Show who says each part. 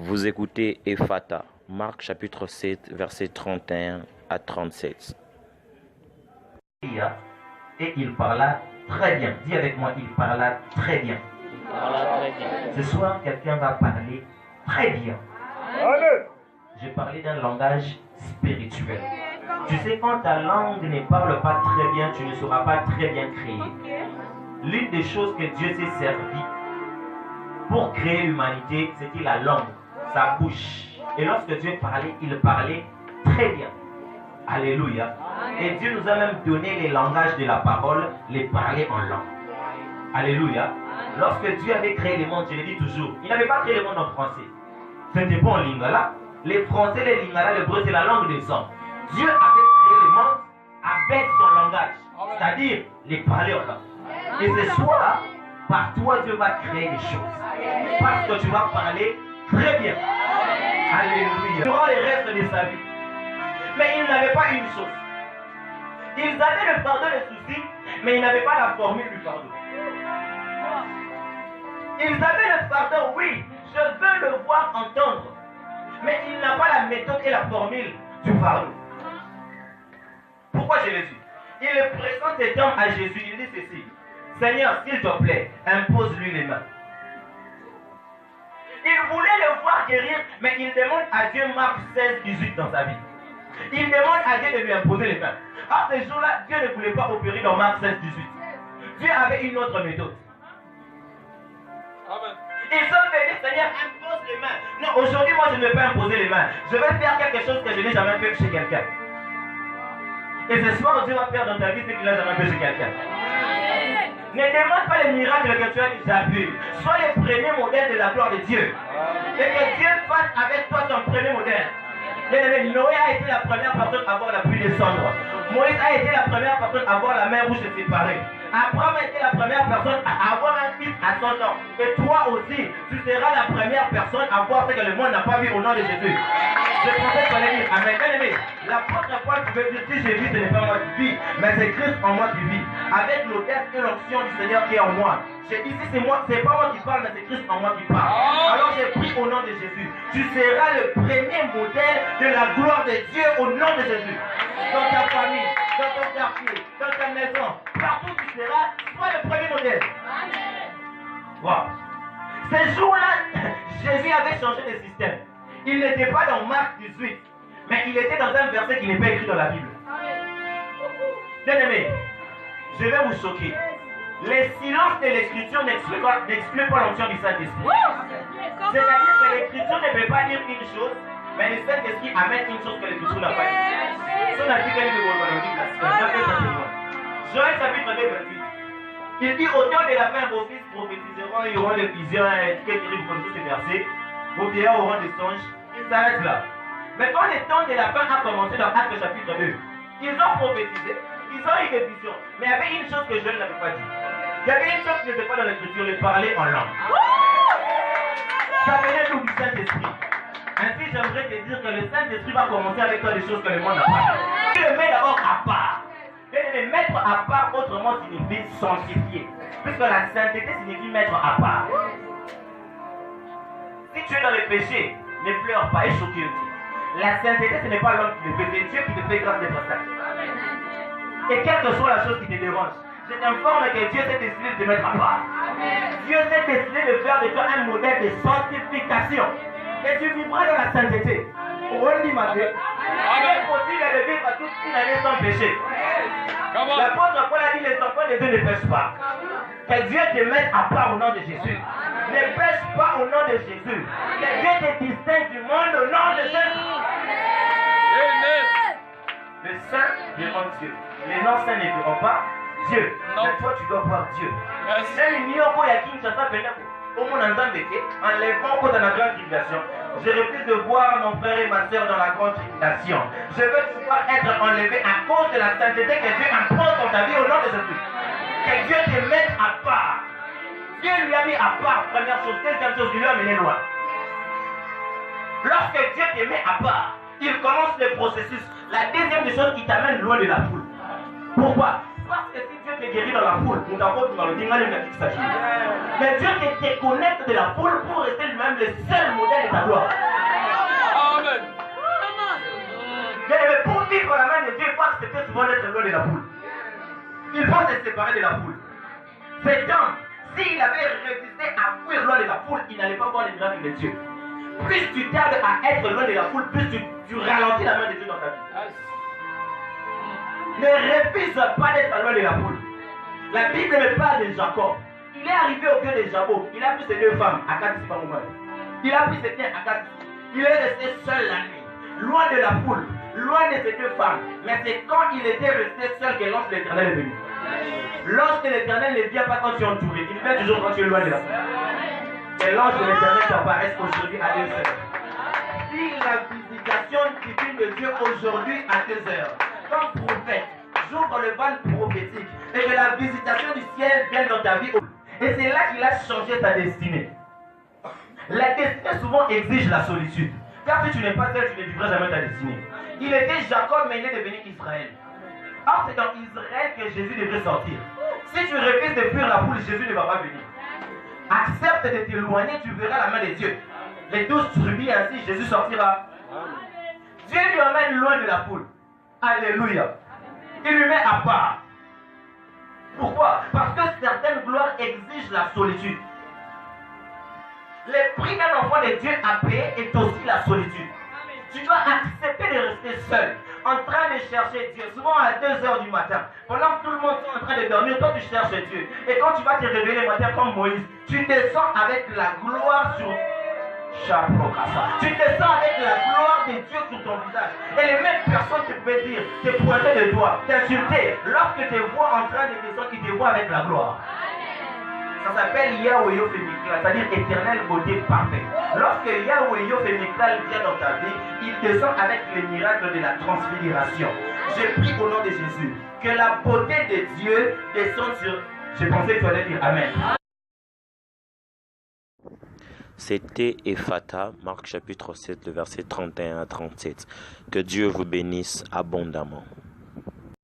Speaker 1: Vous écoutez Ephata, Marc chapitre 7, versets 31 à 37.
Speaker 2: Et il parla très bien. Dis avec moi, il parla très bien. Ce soir, quelqu'un va parler très bien. J'ai parlé d'un langage spirituel. Tu sais, quand ta langue ne parle pas très bien, tu ne sauras pas très bien créer. L'une des choses que Dieu s'est servi pour créer l'humanité, c'était la langue, sa bouche. Et lorsque Dieu parlait, il parlait très bien. Alléluia. Et Dieu nous a même donné les langages de la parole, les parler en langue. Alléluia. Lorsque Dieu avait créé le monde, je le dis toujours, il n'avait pas créé le monde en français. Ce n'était pas en lingala. Les français, les lingala, le breu, c'est la langue des hommes. Dieu avait créé le monde avec son langage, c'est-à-dire les parler en langue. Et ce soir, par toi, Dieu va créer des choses. Parce que tu vas parler très bien. Alléluia. Durant les restes de sa vie. Mais ils n'avaient pas une chose. Ils avaient le pardon des soucis, mais ils n'avaient pas la formule du pardon. Ils avaient le pardon, oui, je veux le voir entendre. Mais il n'a pas la méthode et la formule du pardon. Pourquoi je le dis? Il présente cet homme à Jésus, il dit ceci: Seigneur, s'il te plaît, impose-lui les mains. Il voulait le voir guérir, mais il demande à Dieu Marc 16, 18 dans sa vie. Il demande à Dieu de lui imposer les mains. À ce jour-là, Dieu ne voulait pas opérer dans Marc 16, 18. Dieu avait une autre méthode. Amen. Ils sont venus, Seigneur, impose les mains. Non, aujourd'hui, moi, je ne vais pas imposer les mains. Je vais faire quelque chose que je n'ai jamais fait chez quelqu'un. Et ce soir, Dieu va faire dans ta vie ce qu'il n'a jamais fait chez quelqu'un. Ne demande pas les miracles que tu as déjà vus. Sois le premier modèle de la gloire de Dieu. Et que Dieu fasse avec toi ton premier modèle. Noé a été la première personne à voir la pluie descendre. Moïse a été la première personne à voir la mer rouge se séparer. Abraham a été la première personne à avoir un fils à 100 ans. Et toi aussi, tu seras la première personne à voir ce que le monde n'a pas vu au nom de Jésus. Je pensais que fallait dire Amen. Bien aimé, l'apôtre Paul pouvait dire: si j'ai vu, ce n'est pas moi qui vis, mais c'est Christ en moi qui vit. Avec l'audace et l'onction du Seigneur qui est en moi. J'ai dit: si c'est moi, c'est pas moi qui parle, mais c'est Christ en moi qui parle. Alors j'ai pris au nom de Jésus. Tu seras le premier modèle de la gloire de Dieu au nom de Jésus. Dans ta famille, dans ton quartier, dans ta maison, partout tu seras, sois le premier modèle. Wow. Ce jour-là, Jésus avait changé de système. Il n'était pas dans Marc 18, mais il était dans un verset qui n'est pas écrit dans la Bible. Bien aimé, je vais vous choquer. Les silences de l'écriture n'excluent pas l'onction du Saint-Esprit. C'est-à-dire que l'écriture ne peut pas dire une chose, mais le Saint-Esprit amène une chose que l'écriture n'a pas dit. Son article est de Joël chapitre 2, verset 8. Il dit: au temps de la fin, vos fils prophétiseront, ils auront des visions, quelques terribles comme tous ces versets. Vos vieillards auront des songes. Il s'arrête là. Mais quand le temps de la fin a commencé dans Actes chapitre 2, ils ont prophétisé, ils ont eu des visions. Mais il y avait une chose que Joël n'avait pas dit. Il y avait une chose qui n'était pas dans l'écriture, le parler en langue. Ça venait d'où? Du Saint-Esprit. Ainsi, j'aimerais te dire que le Saint-Esprit va commencer avec toi des choses que le monde n'a pas. Tu le mets d'abord à part. Et le mettre à part, autrement, signifie sanctifier. Puisque la sainteté signifie mettre à part. Si tu es dans le péché, ne pleure pas et choquez aussi. La sainteté, ce n'est pas l'homme qui te fait, c'est Dieu qui te fait grâce d'être saint. Et quelle que soit la chose qui te dérange, je t'informe que Dieu s'est décidé de te mettre à part. Dieu s'est décidé de faire de toi un modèle de sanctification. Et tu vivras dans la sainteté. On dit ma Dieu. Il est possible de vivre toute une année sans péché. L'apôtre Paul a dit: les enfants de Dieu ne pêchent pas. Que Dieu te mette à part au nom de Jésus. Ne pêche pas au nom de Jésus. Que Dieu te distingue du monde au nom de Jésus. Le saint demande Dieu. Les non-saints ne verront pas Dieu. Mais toi, tu dois voir Dieu. Je refuse de voir mon frère et ma soeur dans la grande tribulation. Je veux pouvoir être enlevé à cause de la sainteté que Dieu impose dans ta vie au nom de Jésus. Que Dieu te mette à part. Dieu lui a mis à part, première chose. Deuxième chose, il lui a mené loin. Lorsque Dieu te met à part, il commence le processus. La deuxième des choses qui t'amène loin de la foule. Pourquoi? Parce que si Dieu te guérit dans la foule. Mais Dieu te déconnecte de la foule pour rester lui-même le seul modèle de ta gloire.
Speaker 3: Amen.
Speaker 2: Mais pour vivre la main de Dieu, il faut accepter souvent d'être loin de la foule. Il faut se séparer de la foule. C'est temps. S'il avait résisté à fuir loin de la foule, il n'allait pas voir les miracles de Dieu. Plus tu tardes à être loin de la foule, plus tu ralentis la main de Dieu dans ta vie. Ne refuse pas d'être loin de la foule. La Bible me parle de Jacob. Il est arrivé au cœur de Jacob. Il a pris ses 2 femmes à 4 moment. Il a pris ses biens à 4. Il est resté seul la nuit, loin de la foule, loin de ses 2 femmes. Mais c'est quand il était resté seul que l'ange de l'Éternel est venu. L'ange de l'Éternel ne vient pas quand tu es entouré. Il vient toujours quand tu es loin de la foule. Et l'ange de l'Éternel t'apparaît aujourd'hui à 2 heures. Si la visitation divine de Dieu aujourd'hui à 2 heures, comme prophète, j'ouvre le bal prophétique et que la visitation du ciel vienne dans ta vie. Et c'est là qu'il a changé ta destinée. La destinée souvent exige la solitude. Car si tu n'es pas seul, tu ne vivras jamais ta destinée. Il était Jacob, mais il est devenu Israël. Or, c'est dans Israël que Jésus devrait sortir. Si tu refuses de fuir la foule, Jésus ne va pas venir. Accepte de t'éloigner, tu verras la main de Dieu. Les 12 tribus, ainsi, Jésus sortira. Dieu lui emmène loin de la foule. Alléluia. Il lui met à part. Pourquoi? Parce que certaines gloires exigent la solitude. Le prix d'un enfant de Dieu à payer est aussi la solitude. Tu dois accepter de rester seul, en train de chercher Dieu. Souvent à 2 heures du matin, pendant que tout le monde est en train de dormir, toi tu cherches Dieu. Et quand tu vas te réveiller le matin comme Moïse, tu descends avec la gloire sur tu descends avec la gloire de Dieu sur ton visage. Et les mêmes personnes te peuvent dire, te pointer le doigt, t'insulter. Lorsque tu te vois en train de descendre, ils te voient avec la gloire. Ça s'appelle Yahweh Yofemikal, c'est-à-dire éternel beauté parfait. Lorsque Yahweh Yofemikal vient dans ta vie, il descend avec les miracles de la transfiguration. Je prie au nom de Jésus que la beauté de Dieu descende sur... Je pensais que tu allais dire Amen.
Speaker 1: C'était Ephata, Marc chapitre 7, le verset 31 à 37. Que Dieu vous bénisse abondamment.